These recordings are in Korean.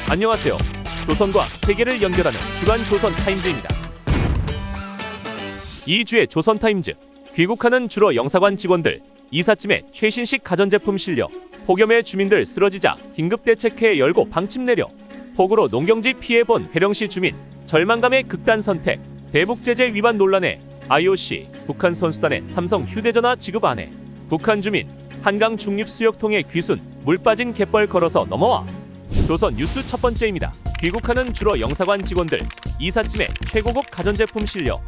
안녕하세요. 조선과 세계를 연결하는 주간 조선타임즈입니다. 2주의 조선타임즈. 귀국하는 주로 영사관 직원들, 이삿짐에 최신식 가전제품 실려 폭염에 주민들 쓰러지자 긴급대책회 열고 방침 내려 폭우로 농경지 피해본 회령시 주민, 절망감의 극단 선택, 대북제재 위반 논란에 IOC, 북한 선수단의 삼성 휴대전화 지급 안해, 북한 주민, 한강 중립수역통에 귀순, 물 빠진 갯벌 걸어서 넘어와. 조선 뉴스 첫 번째입니다. 귀국하는 주로 영사관 직원들, 이삿짐에 최고급 가전제품 실려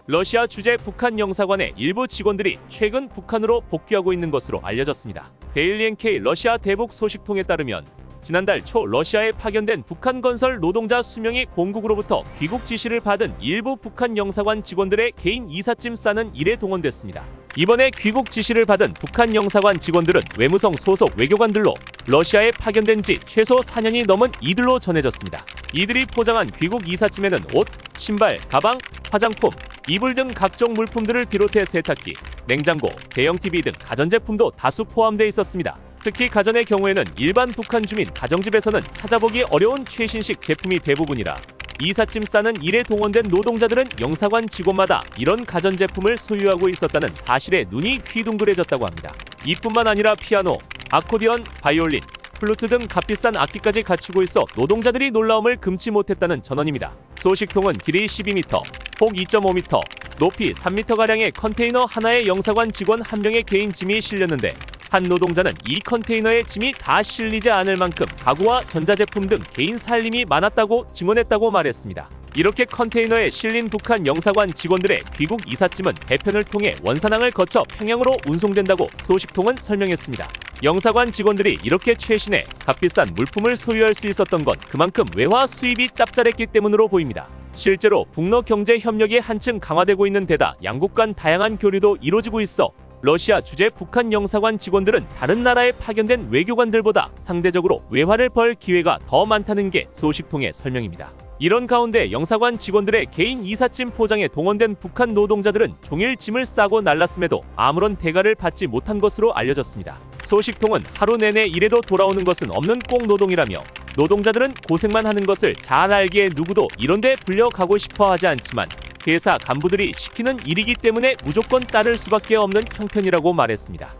러시아 주재 북한 영사관의 일부 직원들이 최근 북한으로 복귀하고 있는 것으로 알려졌습니다. 데일리 NK 러시아 대북 소식통에 따르면 지난달 초 러시아에 파견된 북한 건설 노동자 수명이 본국으로부터 귀국 지시를 받은 일부 북한 영사관 직원들의 개인 이삿짐 싸는 일에 동원됐습니다. 이번에 귀국 지시를 받은 북한 영사관 직원들은 외무성 소속 외교관들로 러시아에 파견된 지 최소 4년이 넘은 이들로 전해졌습니다. 이들이 포장한 귀국 이삿짐에는 옷, 신발, 가방, 화장품, 이불 등 각종 물품들을 비롯해 세탁기, 냉장고, 대형 TV 등 가전제품도 다수 포함되어 있었습니다. 특히 가전의 경우에는 일반 북한 주민 가정집에서는 찾아보기 어려운 최신식 제품이 대부분이라 이삿짐 싸는 일에 동원된 노동자들은 영사관 직원마다 이런 가전제품을 소유하고 있었다는 사실에 눈이 휘둥그레졌다고 합니다. 이뿐만 아니라 피아노, 아코디언, 바이올린, 플루트 등 값비싼 악기까지 갖추고 있어 노동자들이 놀라움을 금치 못했다는 전언입니다. 소식통은 길이 12m, 폭 2.5m, 높이 3m가량의 컨테이너 하나에 영사관 직원 한 명의 개인 짐이 실렸는데 한 노동자는 이 컨테이너에 짐이 다 실리지 않을 만큼 가구와 전자제품 등 개인 살림이 많았다고 증언했다고 말했습니다. 이렇게 컨테이너에 실린 북한 영사관 직원들의 귀국 이삿짐은 배편을 통해 원산항을 거쳐 평양으로 운송된다고 소식통은 설명했습니다. 영사관 직원들이 이렇게 최신의 값비싼 물품을 소유할 수 있었던 건 그만큼 외화 수입이 짭짤했기 때문으로 보입니다. 실제로 북러 경제 협력이 한층 강화되고 있는 데다 양국 간 다양한 교류도 이루어지고 있어 러시아 주재 북한 영사관 직원들은 다른 나라에 파견된 외교관들보다 상대적으로 외화를 벌 기회가 더 많다는 게 소식통의 설명입니다. 이런 가운데 영사관 직원들의 개인 이삿짐 포장에 동원된 북한 노동자들은 종일 짐을 싸고 날랐음에도 아무런 대가를 받지 못한 것으로 알려졌습니다. 소식통은 하루 내내 일해도 돌아오는 것은 없는 꽁노동이라며 노동자들은 고생만 하는 것을 잘 알기에 누구도 이런데 불려가고 싶어 하지 않지만 회사 간부들이 시키는 일이기 때문에 무조건 따를 수밖에 없는 형편이라고 말했습니다.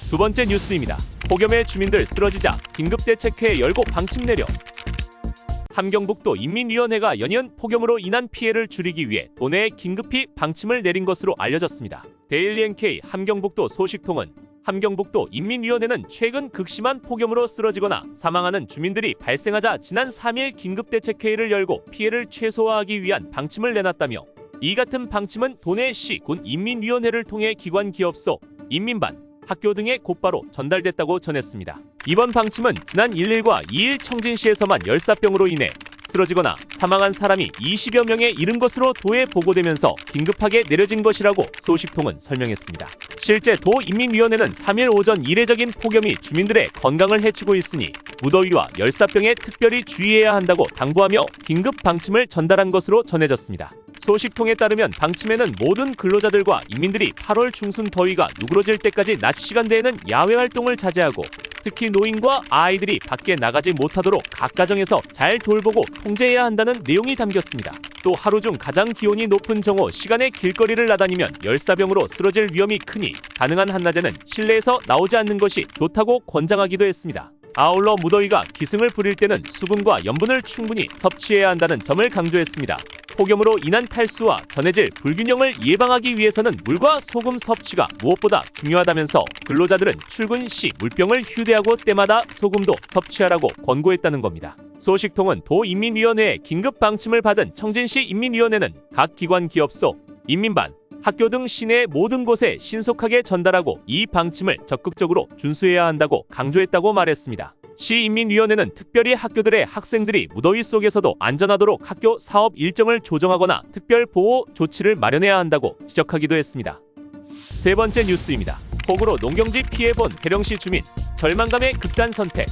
두 번째 뉴스입니다. 폭염에 주민들 쓰러지자 긴급대책회 열고 방침 내려 함경북도 인민위원회가 연이은 폭염으로 인한 피해를 줄이기 위해 도내에 긴급히 방침을 내린 것으로 알려졌습니다. 데일리 NK 함경북도 소식통은 함경북도 인민위원회는 최근 극심한 폭염으로 쓰러지거나 사망하는 주민들이 발생하자 지난 3일 긴급대책회의를 열고 피해를 최소화하기 위한 방침을 내놨다며 이 같은 방침은 도내 시, 군 인민위원회를 통해 기관 기업소, 인민반, 학교 등에 곧바로 전달됐다고 전했습니다. 이번 방침은 지난 1일과 2일 청진시에서만 열사병으로 인해 쓰러지거나 사망한 사람이 20여 명에 이른 것으로 도에 보고되면서 긴급하게 내려진 것이라고 소식통은 설명했습니다. 실제 도인민위원회는 3일 오전 이례적인 폭염이 주민들의 건강을 해치고 있으니 무더위와 열사병에 특별히 주의해야 한다고 당부하며 긴급 방침을 전달한 것으로 전해졌습니다. 소식통에 따르면 방침에는 모든 근로자들과 인민들이 8월 중순 더위가 누그러질 때까지 낮 시간대에는 야외 활동을 자제하고 특히 노인과 아이들이 밖에 나가지 못하도록 각 가정에서 잘 돌보고 통제해야 한다는 내용이 담겼습니다. 또 하루 중 가장 기온이 높은 정오 시간에 길거리를 나다니면 열사병으로 쓰러질 위험이 크니 가능한 한낮에는 실내에서 나오지 않는 것이 좋다고 권장하기도 했습니다. 아울러 무더위가 기승을 부릴 때는 수분과 염분을 충분히 섭취해야 한다는 점을 강조했습니다. 폭염으로 인한 탈수와 전해질 불균형을 예방하기 위해서는 물과 소금 섭취가 무엇보다 중요하다면서 근로자들은 출근 시 물병을 휴대하고 때마다 소금도 섭취하라고 권고했다는 겁니다. 소식통은 도인민위원회의 긴급 방침을 받은 청진시 인민위원회는 각 기관 기업소, 인민반, 학교 등 시내 모든 곳에 신속하게 전달하고 이 방침을 적극적으로 준수해야 한다고 강조했다고 말했습니다. 시인민위원회는 특별히 학교들의 학생들이 무더위 속에서도 안전하도록 학교 사업 일정을 조정하거나 특별 보호 조치를 마련해야 한다고 지적하기도 했습니다. 세 번째 뉴스입니다. 폭우로 농경지 피해본 회령시 주민, 절망감의 극단 선택.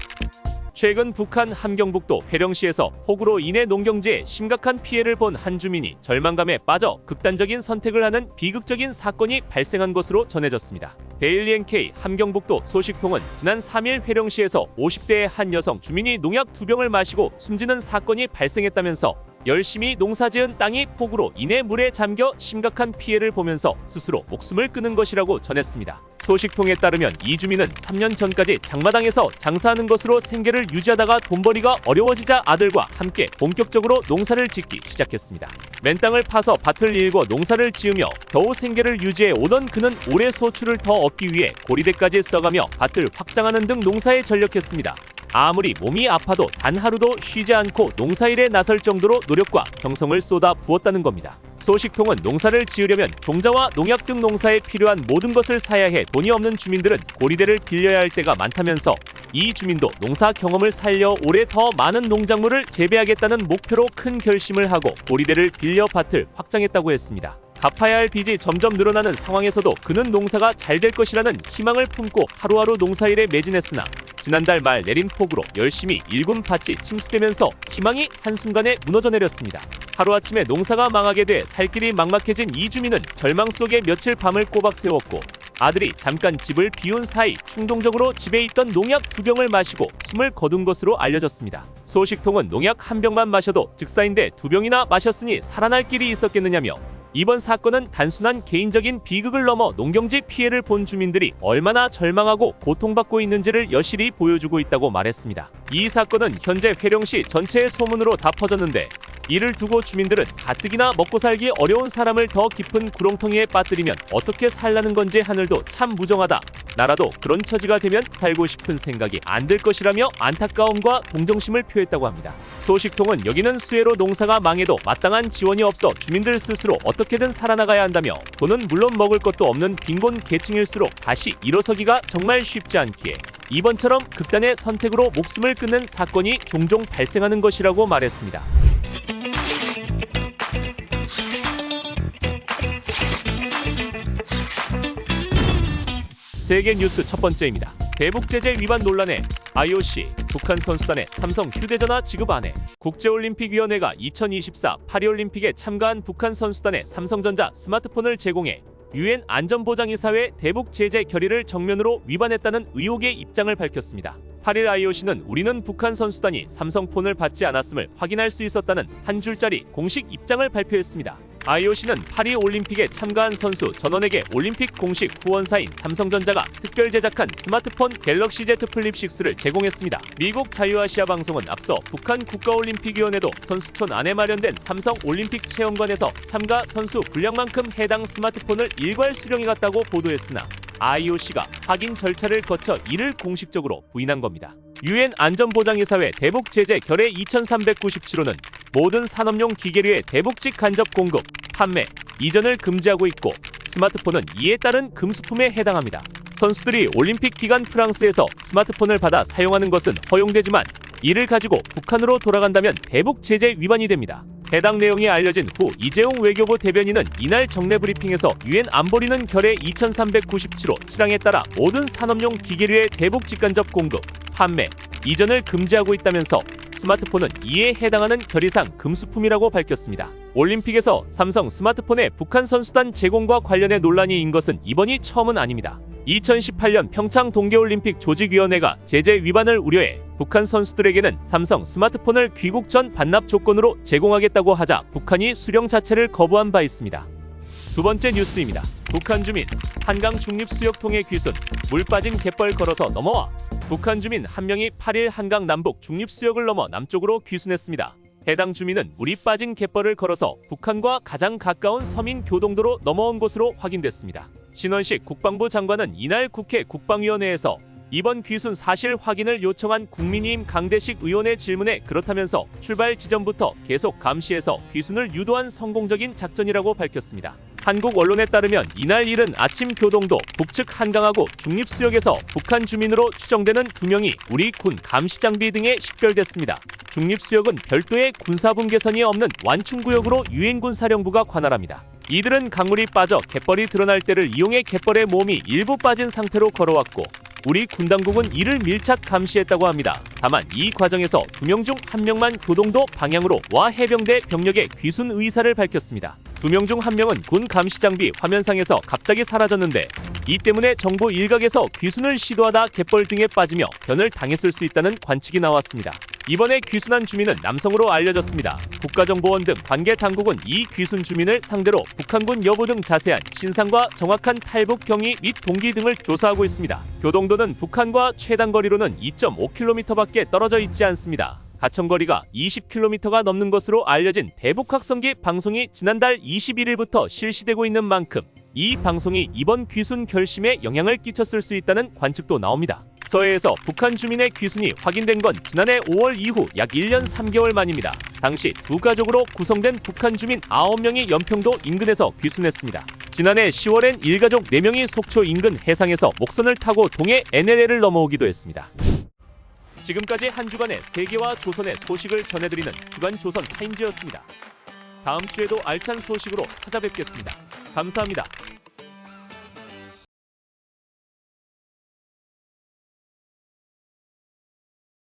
최근 북한 함경북도 회령시에서 폭우로 인해 농경지에 심각한 피해를 본 한 주민이 절망감에 빠져 극단적인 선택을 하는 비극적인 사건이 발생한 것으로 전해졌습니다. 데일리 NK 함경북도 소식통은 지난 3일 회령시에서 50대의 한 여성 주민이 농약 2병을 마시고 숨지는 사건이 발생했다면서 열심히 농사지은 땅이 폭우로 인해 물에 잠겨 심각한 피해를 보면서 스스로 목숨을 끊은 것이라고 전했습니다. 소식통에 따르면 이 주민은 3년 전까지 장마당에서 장사하는 것으로 생계를 유지하다가 돈벌이가 어려워지자 아들과 함께 본격적으로 농사를 짓기 시작했습니다. 맨 땅을 파서 밭을 일궈 농사를 지으며 겨우 생계를 유지해 오던 그는 올해 소출을 더 얻기 위해 고리대까지 써가며 밭을 확장하는 등 농사에 전력했습니다. 아무리 몸이 아파도 단 하루도 쉬지 않고 농사일에 나설 정도로 노력과 정성을 쏟아 부었다는 겁니다. 소식통은 농사를 지으려면 종자와 농약 등 농사에 필요한 모든 것을 사야 해 돈이 없는 주민들은 고리대를 빌려야 할 때가 많다면서 이 주민도 농사 경험을 살려 올해 더 많은 농작물을 재배하겠다는 목표로 큰 결심을 하고 고리대를 빌려 밭을 확장했다고 했습니다. 갚아야 할 빚이 점점 늘어나는 상황에서도 그는 농사가 잘 될 것이라는 희망을 품고 하루하루 농사일에 매진했으나 지난달 말 내린 폭우로 열심히 일군 밭이 침수되면서 희망이 한순간에 무너져 내렸습니다. 하루아침에 농사가 망하게 돼 살 길이 막막해진 이 주민은 절망 속에 며칠 밤을 꼬박 새웠고 아들이 잠깐 집을 비운 사이 충동적으로 집에 있던 농약 2병을 마시고 숨을 거둔 것으로 알려졌습니다. 소식통은 농약 1병만 마셔도 즉사인데 2병이나 마셨으니 살아날 길이 있었겠느냐며 이번 사건은 단순한 개인적인 비극을 넘어 농경지 피해를 본 주민들이 얼마나 절망하고 고통받고 있는지를 여실히 보여주고 있다고 말했습니다. 이 사건은 현재 회령시 전체의 소문으로 다 퍼졌는데 이를 두고 주민들은 가뜩이나 먹고 살기 어려운 사람을 더 깊은 구렁텅이에 빠뜨리면 어떻게 살라는 건지 하늘도 참 무정하다. 나라도 그런 처지가 되면 살고 싶은 생각이 안 들 것이라며 안타까움과 동정심을 표했다고 합니다. 소식통은 여기는 수해로 농사가 망해도 마땅한 지원이 없어 주민들 스스로 어떻게든 살아나가야 한다며 돈은 물론 먹을 것도 없는 빈곤 계층일수록 다시 일어서기가 정말 쉽지 않기에 이번처럼 극단의 선택으로 목숨을 끊는 사건이 종종 발생하는 것이라고 말했습니다. 세계 뉴스 첫 번째입니다. 대북 제재 위반 논란에 IOC, 북한 선수단의 삼성 휴대전화 지급 안해. 국제올림픽위원회가 2024 파리올림픽에 참가한 북한 선수단에 삼성전자 스마트폰을 제공해 UN 안전보장이사회 대북 제재 결의를 정면으로 위반했다는 의혹의 입장을 밝혔습니다. 8일 IOC는 우리는 북한 선수단이 삼성폰을 받지 않았음을 확인할 수 있었다는 한 줄짜리 공식 입장을 발표했습니다. IOC는 파리 올림픽에 참가한 선수 전원에게 올림픽 공식 후원사인 삼성전자가 특별 제작한 스마트폰 갤럭시 Z 플립 6를 제공했습니다. 미국 자유아시아 방송은 앞서 북한 국가올림픽위원회도 선수촌 안에 마련된 삼성 올림픽 체험관에서 참가 선수 분량만큼 해당 스마트폰을 일괄 수령해갔다고 보도했으나 IOC가 확인 절차를 거쳐 이를 공식적으로 부인한 겁니다. UN 안전보장이사회 대북 제재 결의 2397호는 모든 산업용 기계류의 대북직 간접 공급, 판매, 이전을 금지하고 있고 스마트폰은 이에 따른 금수품에 해당합니다. 선수들이 올림픽 기간 프랑스에서 스마트폰을 받아 사용하는 것은 허용되지만 이를 가지고 북한으로 돌아간다면 대북 제재 위반이 됩니다. 해당 내용이 알려진 후 이재용 외교부 대변인은 이날 정례 브리핑에서 UN 안보리는 결의 2397호 7항에 따라 모든 산업용 기계류의 대북 직간접 공급, 판매, 이전을 금지하고 있다면서 스마트폰은 이에 해당하는 결의상 금수품이라고 밝혔습니다. 올림픽에서 삼성 스마트폰의 북한 선수단 제공과 관련해 논란이 인 것은 이번이 처음은 아닙니다. 2018년 평창 동계올림픽 조직위원회가 제재 위반을 우려해 북한 선수들에게는 삼성 스마트폰을 귀국 전 반납 조건으로 제공하겠다고 하자 북한이 수령 자체를 거부한 바 있습니다. 두 번째 뉴스입니다. 북한 주민 한강 중립수역통에 귀순, 물 빠진 갯벌 걸어서 넘어와. 북한 주민 한 명이 8일 한강 남북 중립수역을 넘어 남쪽으로 귀순했습니다. 해당 주민은 물이 빠진 갯벌을 걸어서 북한과 가장 가까운 서민 교동도로 넘어온 것으로 확인됐습니다. 신원식 국방부 장관은 이날 국회 국방위원회에서 이번 귀순 사실 확인을 요청한 국민의힘 강대식 의원의 질문에 그렇다면서 출발 지점부터 계속 감시해서 귀순을 유도한 성공적인 작전이라고 밝혔습니다. 한국 언론에 따르면 이날 이른 아침 교동도 북측 한강하고 중립수역에서 북한 주민으로 추정되는 2명이 우리 군 감시장비 등에 식별됐습니다. 중립수역은 별도의 군사분계선이 없는 완충구역으로 유엔군 사령부가 관할합니다. 이들은 강물이 빠져 갯벌이 드러날 때를 이용해 갯벌에 몸이 일부 빠진 상태로 걸어왔고 우리 군 당국은 이를 밀착 감시했다고 합니다. 다만 이 과정에서 2명 중 1명만 교동도 방향으로 와 해병대 병력의 귀순 의사를 밝혔습니다. 2명 중 1명은 군 감시 장비 화면상에서 갑자기 사라졌는데 이 때문에 정부 일각에서 귀순을 시도하다 갯벌 등에 빠지며 변을 당했을 수 있다는 관측이 나왔습니다. 이번에 귀순한 주민은 남성으로 알려졌습니다. 국가정보원 등 관계 당국은 이 귀순 주민을 상대로 북한군 여부 등 자세한 신상과 정확한 탈북 경위 및 동기 등을 조사하고 있습니다. 교동도는 북한과 최단 거리로는 2.5km밖에 떨어져 있지 않습니다. 가천거리가 20km가 넘는 것으로 알려진 대북확성기 방송이 지난달 21일부터 실시되고 있는 만큼 이 방송이 이번 귀순 결심에 영향을 끼쳤을 수 있다는 관측도 나옵니다. 서해에서 북한 주민의 귀순이 확인된 건 지난해 5월 이후 약 1년 3개월 만입니다. 당시 두 가족으로 구성된 북한 주민 9명이 연평도 인근에서 귀순했습니다. 지난해 10월엔 일가족 4명이 속초 인근 해상에서 목선을 타고 동해 NLL을 넘어오기도 했습니다. 지금까지 한 주간의 세계와 조선의 소식을 전해드리는 주간 조선 타임즈였습니다. 다음 주에도 알찬 소식으로 찾아뵙겠습니다. 감사합니다.